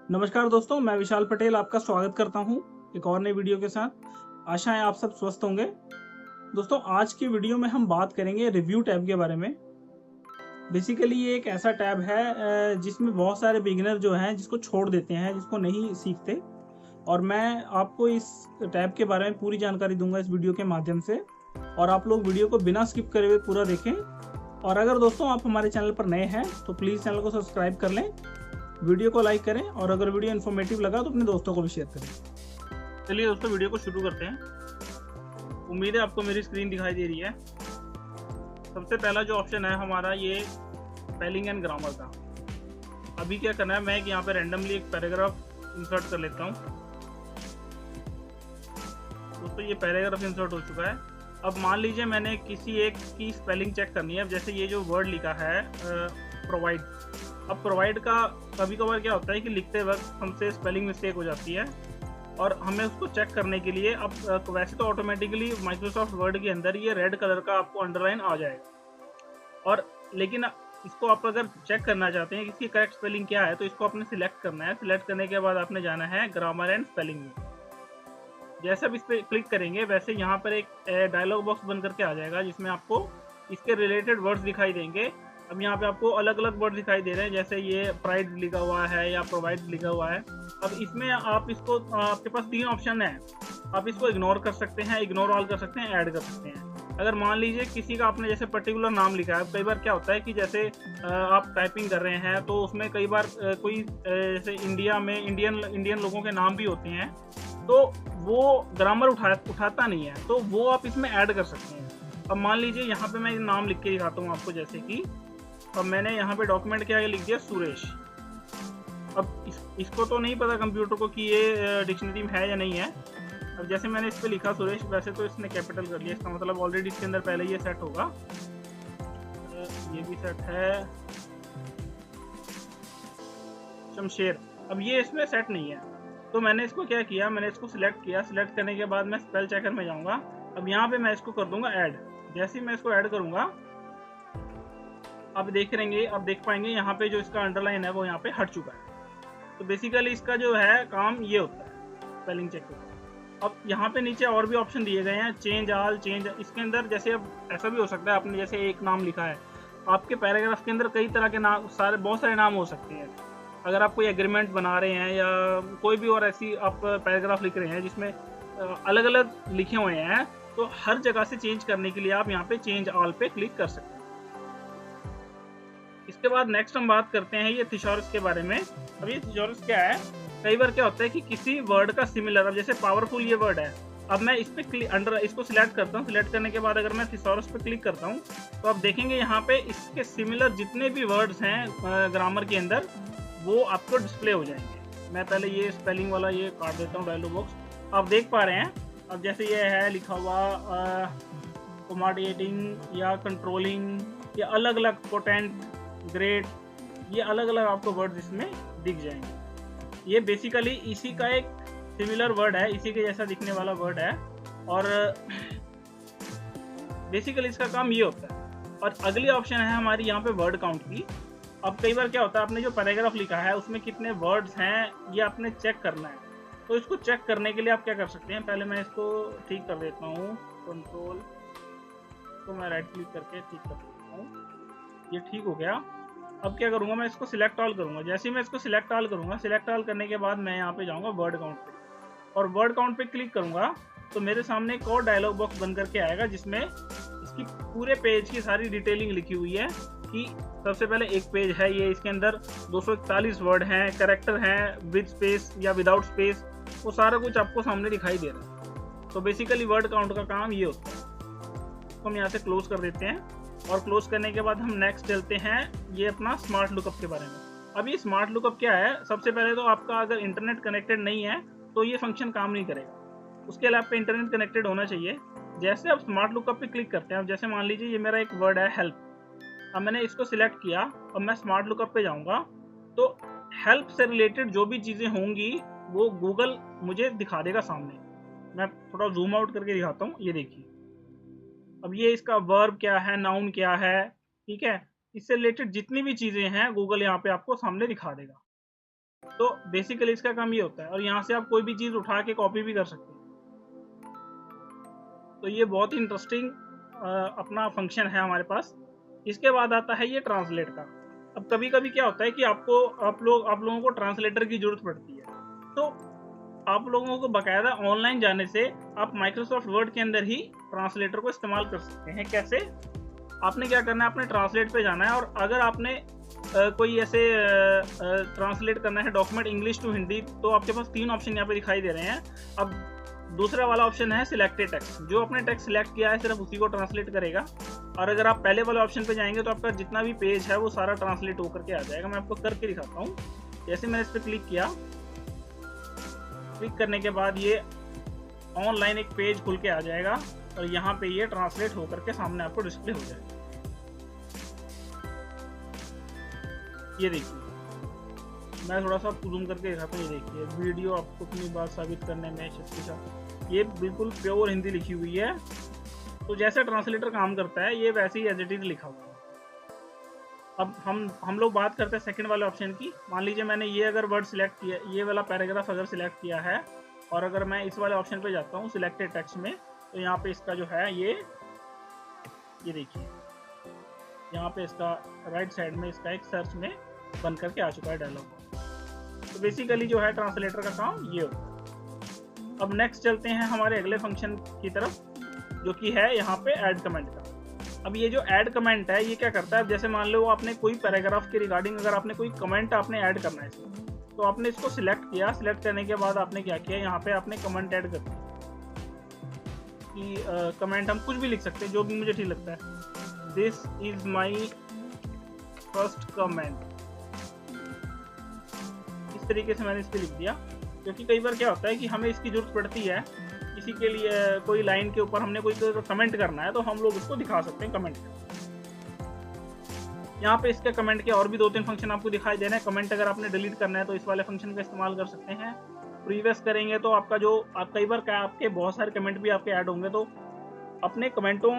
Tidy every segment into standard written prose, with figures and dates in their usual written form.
नमस्कार दोस्तों, मैं विशाल पटेल आपका स्वागत करता हूं एक और नई वीडियो के साथ। आशा है आप सब स्वस्थ होंगे। दोस्तों, आज की वीडियो में हम बात करेंगे रिव्यू टैब के बारे में। बेसिकली ये एक ऐसा टैब है जिसमें बहुत सारे बिगिनर जो हैं जिसको छोड़ देते हैं, जिसको नहीं सीखते। और मैं आपको इस टैब के बारे में पूरी जानकारी दूंगा इस वीडियो के माध्यम से, और आप लोग वीडियो को बिना स्किप करे हुए पूरा देखें। और अगर दोस्तों आप हमारे चैनल पर नए हैं तो प्लीज़ चैनल को सब्सक्राइब कर लें, वीडियो को लाइक करें, और अगर वीडियो इन्फॉर्मेटिव लगा तो अपने दोस्तों को भी शेयर करें। चलिए दोस्तों, वीडियो को शुरू करते हैं। उम्मीद है आपको मेरी स्क्रीन दिखाई दे रही है। सबसे पहला जो ऑप्शन है हमारा, ये स्पेलिंग एंड ग्रामर का। अभी क्या करना है, मैं यहाँ पे रैंडमली एक पैराग्राफ इंसर्ट कर लेता हूँ। दोस्तों, ये पैराग्राफ इंसर्ट हो चुका है। अब मान लीजिए मैंने किसी एक की स्पेलिंग चेक करनी है। अब जैसे ये जो वर्ड लिखा है प्रोवाइड। अब प्रोवाइड का कभी कभार क्या होता है कि लिखते वक्त हमसे स्पेलिंग मिस्टेक हो जाती है, और हमें उसको चेक करने के लिए अब वैसे तो ऑटोमेटिकली माइक्रोसॉफ्ट वर्ड के अंदर ये रेड कलर का आपको अंडरलाइन आ जाएगा। और लेकिन इसको आप अगर चेक करना चाहते हैं कि इसकी करेक्ट स्पेलिंग क्या है, तो इसको आपने सिलेक्ट करना है। सिलेक्ट करने के बाद आपने जाना है ग्रामर एंड स्पेलिंग में। जैसे आप इस पर क्लिक करेंगे वैसे यहाँ पर एक डायलॉग बॉक्स बन करके आ जाएगा, जिसमें आपको इसके रिलेटेड वर्ड्स दिखाई देंगे। अब यहाँ पे आपको अलग अलग वर्ड दिखाई दे रहे हैं, जैसे ये प्राइड लिखा हुआ है या प्रोवाइड लिखा हुआ है। अब इसमें आप इसको, आपके पास 3 ऑप्शन है। आप इसको इग्नोर कर सकते हैं, इग्नोर ऑल कर सकते हैं, ऐड कर सकते हैं। अगर मान लीजिए किसी का आपने जैसे पर्टिकुलर नाम लिखा है। कई बार क्या होता है कि जैसे आप टाइपिंग कर रहे हैं तो उसमें कई बार कोई जैसे इंडिया में इंडियन लोगों के नाम भी होते हैं, तो वो ग्रामर उठाता नहीं है, तो वो आप इसमें ऐड कर सकते हैं। अब मान लीजिए यहाँ पे मैं नाम लिख के दिखाता हूँ आपको, जैसे कि अब मैंने यहाँ पे डॉक्यूमेंट के आगे लिख दिया सुरेश। अब इसको तो नहीं पता कंप्यूटर को कि ये डिक्शनरी में है या नहीं है। अब जैसे मैंने इस पे लिखा सुरेश, वैसे तो इसने कैपिटल कर लिया, इसका मतलब ऑलरेडी इसके अंदर पहले ये सेट होगा। ये भी सेट है। शमशेर, अब ये इसमें सेट नहीं है, तो मैंने इसको क्या किया, मैंने इसको सिलेक्ट किया। सिलेक्ट करने के बाद मैं स्पेल चेकर में जाऊंगा। अब यहाँ पे मैं इसको कर दूंगा ऐड। जैसे ही मैं इसको ऐड करूंगा, अब देख पाएंगे यहाँ पे जो इसका अंडरलाइन है वो यहाँ पे हट चुका है। तो बेसिकली इसका जो है काम ये होता है, स्पेलिंग चेक होता है। अब यहाँ पे नीचे और भी ऑप्शन दिए गए हैं, चेंज ऑल, चेंज। इसके अंदर जैसे अब ऐसा भी हो सकता है, आपने जैसे एक नाम लिखा है, आपके पैराग्राफ के अंदर कई तरह के नाम, बहुत सारे नाम हो सकते हैं। अगर आप कोई एग्रीमेंट बना रहे हैं या कोई भी और ऐसी आप पैराग्राफ लिख रहे हैं जिसमें अलग अलग लिखे हुए हैं, तो हर जगह से चेंज करने के लिए आप यहाँ पे चेंज ऑल पे क्लिक कर सकते हैं। इसके बाद नेक्स्ट हम बात करते हैं ये थिसॉरस के बारे में। अब ये थिसॉरस क्या है, कई बार क्या होता है कि किसी वर्ड का सिमिलर, अब जैसे पावरफुल ये वर्ड है, अब मैं इस पे इसको सिलेक्ट करता हूँ। सिलेक्ट करने के बाद अगर मैं थिसॉरस पे क्लिक करता हूँ, तो आप देखेंगे यहाँ पे इसके सिमिलर जितने भी वर्ड्स हैं ग्रामर के अंदर, वो आपको डिस्प्ले हो जाएंगे। मैं पहले ये स्पेलिंग वाला ये काट देता हूँ डायलॉग बॉक्स। आप देख पा रहे हैं, अब जैसे ये है लिखा हुआ कोमोडिएटिंग या कंट्रोलिंग, या अलग अलग पोटेंट, ग्रेट, ये अलग अलग आपको वर्ड्स इसमें दिख जाएंगे। ये बेसिकली इसी का एक सिमिलर वर्ड है, इसी के जैसा दिखने वाला वर्ड है, और बेसिकली इसका काम ये होता है। और अगली ऑप्शन है हमारी यहाँ पे वर्ड काउंट की। अब कई बार क्या होता है, आपने जो पैराग्राफ लिखा है उसमें कितने वर्ड्स हैं ये आपने चेक करना है। तो इसको चेक करने के लिए आप क्या कर सकते हैं, पहले मैं इसको ठीक कर देता हूँ, कंट्रोल तो मैं राइट क्लिक करके ठीक कर देता हूँ। ये ठीक हो गया। अब क्या करूँगा, मैं इसको सिलेक्ट ऑल करूँगा। जैसे ही मैं इसको सिलेक्ट ऑल करूँगा, सिलेक्ट ऑल करने के बाद मैं यहाँ पे जाऊँगा वर्ड काउंट पे, और वर्ड काउंट पे क्लिक करूँगा, तो मेरे सामने एक और डायलॉग बॉक्स बन करके आएगा, जिसमें इसकी पूरे पेज की सारी डिटेलिंग लिखी हुई है। कि सबसे पहले एक पेज है ये, इसके अंदर 241 वर्ड हैं, कैरेक्टर हैं विद स्पेस या विदाउट स्पेस, वो सारा कुछ आपको सामने दिखाई दे रहा है। तो बेसिकली वर्ड काउंट का काम ये होता है। तो हम यहाँ से क्लोज कर देते हैं, और क्लोज करने के बाद हम नेक्स्ट चलते हैं ये अपना स्मार्ट लुकअप के बारे में। अब ये स्मार्ट लुकअप क्या है, सबसे पहले तो आपका अगर इंटरनेट कनेक्टेड नहीं है तो ये फंक्शन काम नहीं करेगा। उसके लिए आपका इंटरनेट कनेक्टेड होना चाहिए। जैसे आप स्मार्ट लुकअप पे क्लिक करते हैं, अब जैसे मान लीजिए ये मेरा एक वर्ड है हेल्प। अब मैंने इसको सिलेक्ट किया, अब मैं स्मार्ट लुकअप पे जाऊंगा, तो हेल्प से रिलेटेड जो भी चीज़ें होंगी वो गूगल मुझे दिखा देगा सामने। मैं थोड़ा जूम आउट करके दिखाता हूँ, ये देखिए। अब ये इसका वर्ब क्या है, नाउन क्या है, ठीक है, इससे रिलेटेड जितनी भी चीज़ें हैं गूगल यहाँ पे आपको सामने दिखा देगा। तो बेसिकली इसका काम ये होता है, और यहाँ से आप कोई भी चीज़ उठा के कॉपी भी कर सकते हैं। तो ये बहुत ही इंटरेस्टिंग अपना फंक्शन है हमारे पास। इसके बाद आता है ये ट्रांसलेट का। अब कभी कभी क्या होता है कि आप लोगों को ट्रांसलेटर की जरूरत पड़ती है, तो आप लोगों को बकायदा ऑनलाइन जाने से आप माइक्रोसॉफ्ट वर्ड के अंदर ही ट्रांसलेटर को इस्तेमाल कर सकते हैं। कैसे? आपने क्या करना है, आपने ट्रांसलेट पे जाना है, और अगर आपने कोई ऐसे ट्रांसलेट करना है डॉक्यूमेंट इंग्लिश टू हिंदी, तो आपके पास 3 ऑप्शन यहाँ पे दिखाई दे रहे हैं। अब दूसरा वाला ऑप्शन है सिलेक्टेड टेक्स्ट, जो आपने टेक्स्ट सिलेक्ट किया है सिर्फ उसी को ट्रांसलेट करेगा। और अगर आप पहले वाले ऑप्शन पे जाएंगे तो आपका जितना भी पेज है वो सारा ट्रांसलेट होकर के आ जाएगा। मैं आपको करके दिखाता हूँ। जैसे मैंने इस पर क्लिक किया, क्लिक करने के बाद ये ऑनलाइन एक पेज खुल के आ जाएगा, और यहाँ पे ये ट्रांसलेट होकर के सामने आपको डिस्प्ले हो जाएगा। ये देखिए, मैं थोड़ा सा जूम करके दिखाता हूँ। ये देखिए, वीडियो आपको अपनी बात साबित करने में शक्तिशाली, ये बिल्कुल प्योर हिंदी लिखी हुई है। तो जैसे ट्रांसलेटर काम करता है ये वैसे ही एज इट इज लिखा हुआ है। अब हम लोग बात करते हैं सेकंड वाले ऑप्शन की। मान लीजिए मैंने ये अगर वर्ड सिलेक्ट किया, ये वाला पैराग्राफ अगर सिलेक्ट किया है, और अगर मैं इस वाले ऑप्शन पे जाता हूँ सिलेक्टेड टेक्स्ट में, तो यहाँ पे इसका जो है ये देखिए, यहाँ पे इसका राइट साइड में इसका एक सर्च में बन करके आ चुका है डायलॉग। तो बेसिकली जो है ट्रांसलेटर का काम ये होता है। अब नेक्स्ट चलते हैं हमारे अगले फंक्शन की तरफ, जो कि है यहाँ पे ऐड कमेंट का। अब ये जो ऐड कमेंट है ये क्या करता है, अब जैसे मान लो आपने कोई पैराग्राफ के रिगार्डिंग अगर आपने कोई कमेंट आपने ऐड करना है इसमें, तो आपने इसको सिलेक्ट किया। सिलेक्ट करने के बाद आपने क्या किया, यहाँ पे आपने कमेंट ऐड कर दिया कि कमेंट हम कुछ भी लिख सकते हैं, जो भी मुझे ठीक लगता है। This is my first comment, इस तरीके से मैंने इस पर लिख दिया। क्योंकि कई बार क्या होता है कि हमें इसकी जरूरत पड़ती है, किसी के लिए कोई लाइन के ऊपर हमने कोई कमेंट करना है, तो हम लोग उसको दिखा सकते हैं कमेंट। यहाँ पे इसके कमेंट के और भी 2-3 फंक्शन आपको दिखाई दे रहे हैं। कमेंट अगर आपने डिलीट करना है तो इस वाले फंक्शन का इस्तेमाल कर सकते हैं। प्रीवियस करेंगे तो आपका जो कई बार क्या आपके बहुत सारे कमेंट भी आपके ऐड होंगे, तो अपने कमेंटों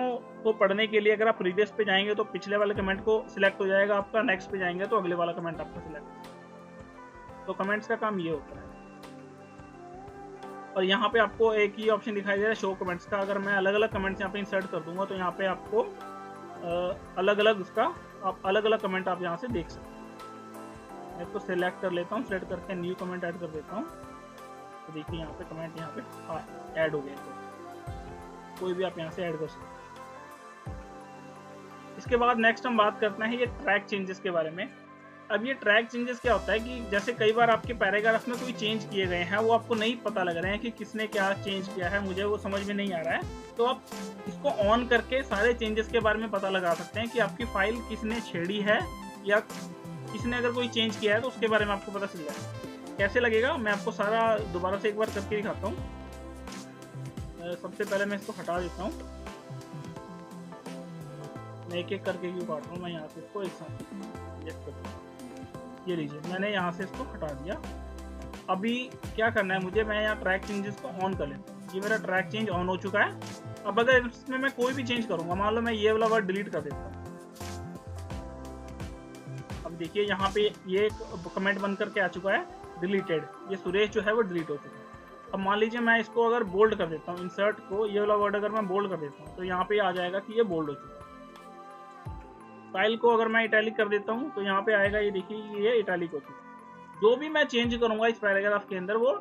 को पढ़ने के लिए अगर आप प्रीवियस पे जाएंगे तो पिछले वाले कमेंट को सिलेक्ट हो जाएगा आपका, नेक्स्ट पे जाएंगे तो अगले वाला कमेंट आपका सिलेक्ट। तो कमेंट्स का काम ये होता है। और यहाँ पे आपको एक ही ऑप्शन दिखाई दे रहा है शो कमेंट्स का। अगर मैं अलग अलग कमेंट्स यहाँ पे इंसर्ट कर दूंगा तो यहाँ पे आपको अलग अलग उसका आप अलग अलग कमेंट आप यहाँ से देख सकते हैं। मैं इसको सिलेक्ट कर लेता हूँ, सिलेक्ट करके न्यू कमेंट ऐड कर देता हूँ। तो देखिए यहाँ पे कमेंट यहाँ पे ऐड हो गए, तो कोई भी आप यहाँ से ऐड कर सकते हैं। इसके बाद नेक्स्ट हम बात करते हैं ये ट्रैक चेंजेस के बारे में। अब ये ट्रैक चेंजेस क्या होता है कि जैसे कई बार आपके पैराग्राफ में कोई चेंज किए गए हैं, वो आपको नहीं पता लग रहे हैं कि किसने क्या चेंज किया है, मुझे वो समझ में नहीं आ रहा है, तो आप इसको ऑन करके सारे चेंजेस के बारे में पता लगा सकते हैं कि आपकी फाइल किसने छेड़ी है, या किसने अगर कोई चेंज किया है तो उसके बारे में आपको पता चल जाए। कैसे लगेगा, मैं आपको सारा दोबारा से एक बार करके दिखाता हूँ। सबसे पहले मैं इसको हटा देता हूँ, मैं एक एक करके क्यों काट रहा हूँ, मैं यहाँ से इसको एक साथ ये लीजिए, मैंने यहाँ से इसको हटा दिया। अभी क्या करना है मुझे, मैं यहाँ ट्रैक चेंजेस को ऑन कर लेता हूँ। ये मेरा ट्रैक चेंज ऑन हो चुका है। अब अगर इसमें मैं कोई भी चेंज करूंगा, मान लो मैं ये वाला वर्ड डिलीट कर देता हूँ, अब देखिए यहाँ पे ये एक कमेंट बन करके आ चुका है डिलीटेड, ये सुरेश जो है वो डिलीट हो चुका है। अब मान लीजिए मैं इसको अगर बोल्ड कर देता हूँ, इंसर्ट को ये वाला वर्ड अगर मैं बोल्ड कर देता हूँ, तो यहाँ पे आ जाएगा कि ये बोल्ड हो चुका है। फाइल को अगर मैं इटैलिक कर देता हूँ तो यहाँ पे आएगा, ये देखिए ये इटैलिक हो चुका है। जो भी मैं चेंज करूंगा इस पैराग्राफ के अंदर वो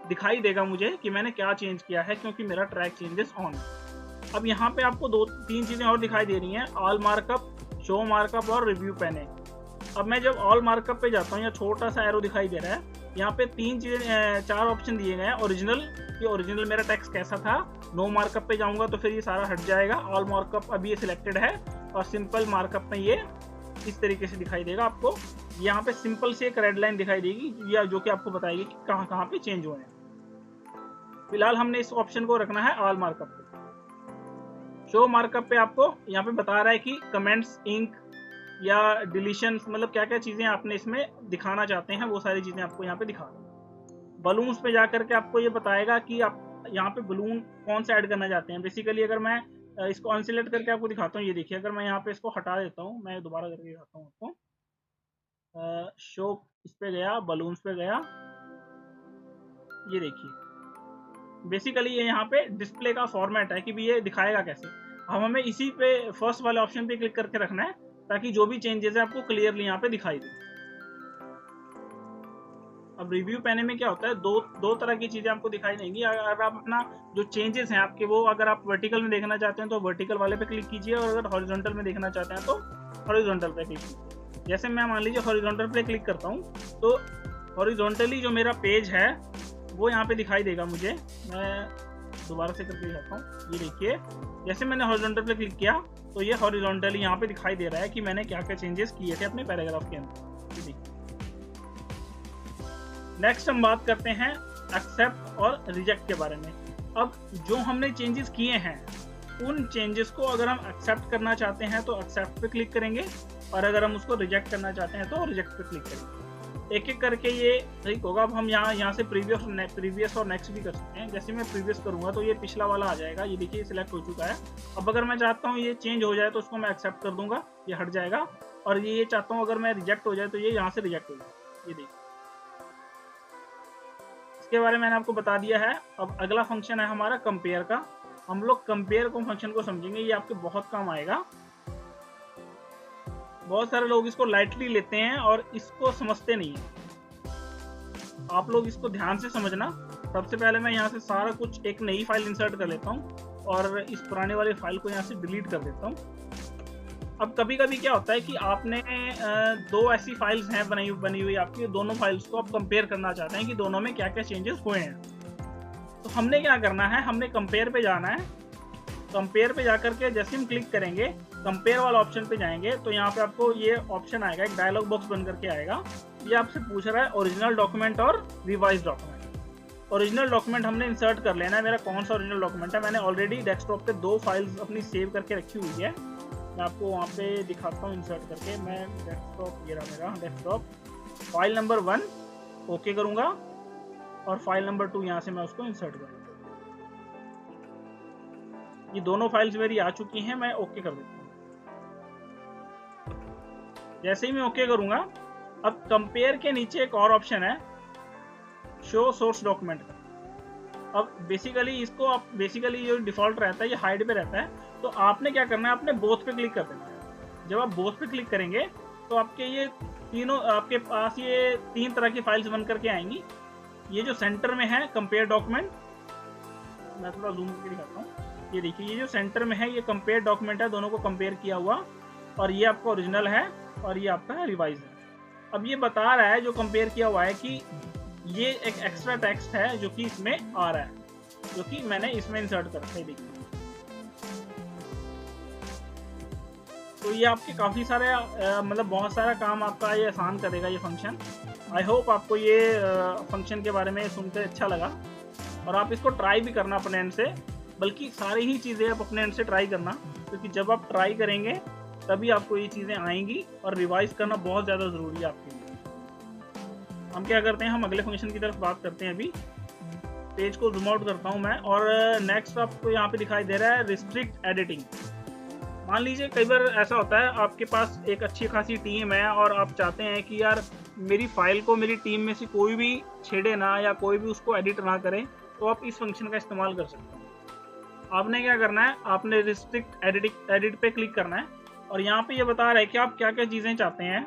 दिखाई देगा मुझे कि मैंने क्या चेंज किया है, क्योंकि मेरा ट्रैक चेंजेस ऑन है। अब यहाँ पे आपको 2-3 चीजें और दिखाई दे रही हैं, ऑल मार्कअप, शो मार्कअप और रिव्यू पैने। अब मैं जब ऑल मार्कअप पे जाता हूँ, या छोटा सा एरो दिखाई दे रहा है, यहाँ पे 4 ऑप्शन दिए गए हैं। ओरिजिनल, कि ओरिजिनल मेरा टेक्स्ट कैसा था। नो मार्कअप पे जाऊंगा तो फिर ये सारा हट जाएगा। ऑल मार्कअप अभी ये सिलेक्टेड है, और सिंपल मार्कअप में ये इस तरीके से दिखाई देगा आपको। यहाँ पे सिंपल से एक रेड लाइन दिखाई देगी, या जो कि आपको बताएगी कि कहाँ कहाँ पे चेंज हुए हैं। फिलहाल हमने इस ऑप्शन को रखना है ऑल मार्कअप पे। शो मार्कअप पे आपको यहाँ पे बता रहा है कि कमेंट्स, इंक या डिलीशन, मतलब क्या क्या चीजें आपने इसमें दिखाना चाहते हैं, वो सारी चीजें आपको यहाँ पे दिखा रहा है। बलून्स पे जाकर के आपको ये बताएगा कि आप यहाँ पे बलून कौन से ऐड करना चाहते हैं। बेसिकली अगर मैं इसको अनसिलेक्ट करके आपको दिखाता हूँ, ये देखिए, अगर मैं यहाँ पे इसको हटा देता हूँ, मैं दोबारा करके दिखाता हूँ आपको। शो इस पे गया, बलून्स पे गया, ये देखिए बेसिकली ये यहाँ पे डिस्प्ले का फॉर्मेट है कि भी ये दिखाएगा कैसे। अब हमें इसी पे फर्स्ट वाले ऑप्शन पे क्लिक करके रखना है ताकि जो भी चेंजेस है आपको क्लियरली यहाँ पे दिखाई दे। अब रिव्यू पैनल में क्या होता है, दो तरह की चीजें आपको दिखाई देंगी। अगर आप अपना जो चेंजेस हैं आपके, वो अगर आप वर्टिकल में देखना चाहते हैं तो वर्टिकल वाले पे क्लिक कीजिए, और अगर हॉरिजॉन्टल में देखना चाहते हैं तो हॉरिजॉन्टल पे क्लिक कीजिए। जैसे मैं मान लीजिए हॉरिजॉन्टल पे क्लिक करता हूँ तो हॉरिजॉन्टली जो मेरा पेज है वो यहाँ पे दिखाई देगा मुझे। मैं दोबारा से करके दिखाता हूँ, ये देखिए जैसे मैंने हॉरिजॉन्टल पे क्लिक किया तो ये हॉरिजॉन्टली यहाँ पे दिखाई दे रहा है कि मैंने क्या क्या चेंजेस किए थे अपने पैराग्राफ के अंदर। ये देखिए। नेक्स्ट हम बात करते हैं एक्सेप्ट और रिजेक्ट के बारे में। अब जो हमने चेंजेस किए हैं उन चेंजेस को अगर हम एक्सेप्ट करना चाहते हैं तो एक्सेप्ट पे क्लिक करेंगे, और अगर हम उसको रिजेक्ट करना चाहते हैं तो रिजेक्ट पे क्लिक करेंगे। एक एक करके ये ठीक होगा। अब हम यहाँ से प्रीवियस और नेक्स्ट भी कर सकते हैं। जैसे मैं प्रीवियस करूंगा तो ये पिछला वाला आ जाएगा, ये देखिए सिलेक्ट हो चुका है। अब अगर मैं चाहता हूँ ये चेंज हो जाए तो उसको मैं एक्सेप्ट कर दूंगा, ये हट जाएगा। और ये चाहता हूँ अगर मैं रिजेक्ट हो जाए तो ये यहाँ से रिजेक्ट हो जाए। ये देखिए इसके बारे में मैंने आपको बता दिया है। अब अगला फंक्शन है हमारा कंपेयर का। हम लोग कंपेयर को फंक्शन को समझेंगे, ये आपके बहुत काम आएगा। बहुत सारे लोग इसको लाइटली लेते हैं और इसको समझते नहीं है। आप लोग इसको ध्यान से समझना। सबसे पहले मैं यहाँ से सारा कुछ एक नई फाइल इंसर्ट कर लेता हूँ और इस पुराने वाली फाइल को यहाँ से डिलीट कर देता हूँ। अब कभी कभी क्या होता है कि आपने दो ऐसी फाइल्स हैं बनी हुई आपकी, दोनों फाइल्स को आप कंपेयर करना चाहते हैं कि दोनों में क्या क्या चेंजेस हुए हैं। तो हमने क्या करना है, हमने कंपेयर पे जाना है। कंपेयर पे जाकर के जैसे हम क्लिक करेंगे, कंपेयर वाला ऑप्शन पे जाएंगे तो यहाँ पे आपको ये ऑप्शन आएगा, एक डायलॉग बॉक्स बन करके आएगा। ये आपसे पूछ रहा है ओरिजिनल डॉक्यूमेंट और रिवाइज डॉक्यूमेंट। ओरिजिनल डॉक्यूमेंट हमने इंसर्ट कर लेना है। मेरा कौन सा ओरिजिनल डॉक्यूमेंट है, मैंने ऑलरेडी डेस्कटॉप पे 2 फाइल्स अपनी सेव करके रखी हुई है। मैं आपको वहाँ पे दिखाता हूँ इंसर्ट करके। मैं डेस्कटॉप, ये रहा मेरा डेस्कटॉप, फाइल नंबर 1 ओके करूँगा और फाइल नंबर 2 यहाँ से मैं उसको इंसर्ट करूँगा। ये दोनों फाइल्स मेरी आ चुकी हैं, मैं ओके कर देता हूँ। जैसे ही मैं ओके करूँगा, अब कंपेयर के नीचे एक और ऑप्शन है शो सोर्स डॉक्यूमेंट का। अब बेसिकली इसको आप जो डिफॉल्ट रहता है ये हाइड पे रहता है, तो आपने क्या करना है, आपने बोथ पे क्लिक कर देना है। जब आप बोथ पे क्लिक करेंगे तो आपके ये तीनों, आपके पास ये 3 तरह की फाइल्स बन करके आएंगी। ये जो सेंटर में है कंपेयर डॉक्यूमेंट, मैं थोड़ा जूम करके दिखाता हूँ। ये देखिए ये जो सेंटर में है ये कंपेयर डॉक्यूमेंट है, दोनों को कंपेयर किया हुआ, और ये आपका ओरिजिनल है और ये आपका रिवाइज है। अब ये बता रहा है जो कंपेयर किया हुआ है कि ये एक एक्स्ट्रा टेक्स्ट है जो कि इसमें आ रहा है, जो कि मैंने इसमें इंसर्ट कर रखा है। देखिए तो ये आपके काफ़ी सारे मतलब बहुत सारा काम आपका ये आसान करेगा ये फंक्शन। आई होप आपको ये फंक्शन के बारे में सुनकर अच्छा लगा, और आप इसको ट्राई भी करना अपने एंड से। बल्कि सारी ही चीज़ें आप अपने एंड से ट्राई करना, क्योंकि जब आप ट्राई करेंगे तभी आपको ये चीज़ें आएंगी, और रिवाइज करना बहुत ज़्यादा ज़रूरी है आपके लिए। हम क्या करते हैं, हम अगले फंक्शन की तरफ बात करते हैं। अभी पेज को जूम आउट करता हूँ मैं, और नेक्स्ट आपको यहाँ पे दिखाई दे रहा है रिस्ट्रिक्ट एडिटिंग। मान लीजिए कई बार ऐसा होता है आपके पास एक अच्छी खासी टीम है और आप चाहते हैं कि यार मेरी फाइल को मेरी टीम में से कोई भी छेड़े ना, या कोई भी उसको एडिट ना करे, तो आप इस फंक्शन का इस्तेमाल कर सकते हैं। आपने क्या करना है, आपने रिस्ट्रिक्ट एडिट पे क्लिक करना है, और यहाँ पे ये बता रहा है कि आप क्या क्या चीज़ें चाहते हैं।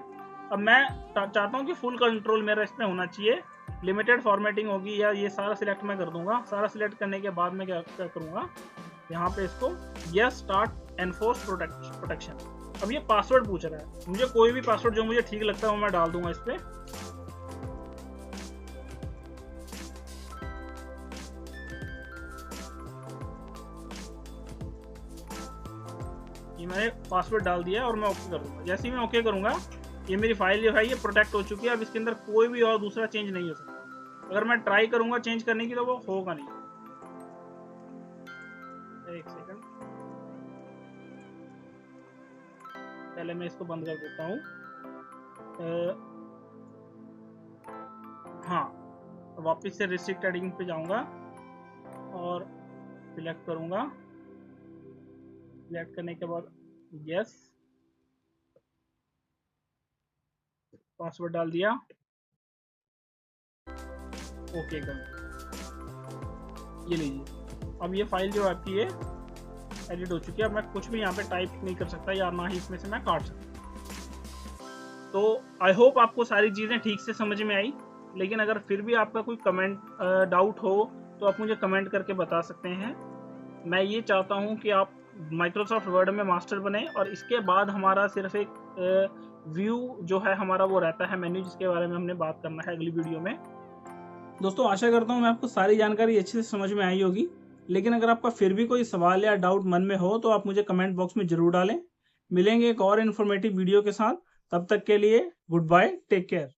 अब मैं चाहता हूँ कि फुल कंट्रोल मेरा इस पर होना चाहिए, लिमिटेड फॉर्मेटिंग होगी, या ये सारा सिलेक्ट मैं कर दूंगा। सारा सिलेक्ट करने के बाद मैं क्या करूँगा, यहाँ पे इसको यस स्टार्ट एनफोर्स प्रोटेक्शन। अब ये पासवर्ड पूछ रहा है, मुझे कोई भी पासवर्ड जो मुझे ठीक लगता है वो मैं डाल दूंगा इस पर। ये मैंने पासवर्ड डाल दिया और मैं ओके कर दूंगा। जैसे ही मैं ओके करूंगा, ये मेरी फाइल जो है ये प्रोटेक्ट हो चुकी है। अब इसके अंदर कोई भी और दूसरा चेंज नहीं हो सकता। अगर मैं ट्राई करूंगा चेंज करने की तो वो होगा नहीं। एक सेकंड, पहले मैं इसको बंद कर देता हूँ। हाँ, वापस से रिस्ट्रिक्ट एडिटिंग पे जाऊंगा और सिलेक्ट करूंगा। सिलेक्ट करने के बाद यस, पासवर्ड डाल दिया, ओके कर। ये लीजिए, अब ये फाइल जो आपकी ये एडिट हो चुकी है। अब मैं कुछ भी यहाँ पे टाइप नहीं कर सकता या ना ही इसमें से मैं काट सकता। तो आई होप आपको सारी चीज़ें ठीक से समझ में आई, लेकिन अगर फिर भी आपका कोई कमेंट डाउट हो तो आप मुझे कमेंट करके बता सकते हैं। मैं ये चाहता हूँ कि आप माइक्रोसॉफ्ट वर्ड में मास्टर बने और इसके बाद हमारा सिर्फ एक व्यू जो है हमारा वो रहता है मेन्यू, जिसके बारे में हमने बात करना है अगली वीडियो में। दोस्तों आशा करता हूँ मैं आपको सारी जानकारी अच्छे से समझ में आई होगी, लेकिन अगर आपका फिर भी कोई सवाल या डाउट मन में हो तो आप मुझे कमेंट बॉक्स में ज़रूर डालें। मिलेंगे एक और इन्फॉर्मेटिव वीडियो के साथ, तब तक के लिए गुड बाय, टेक केयर।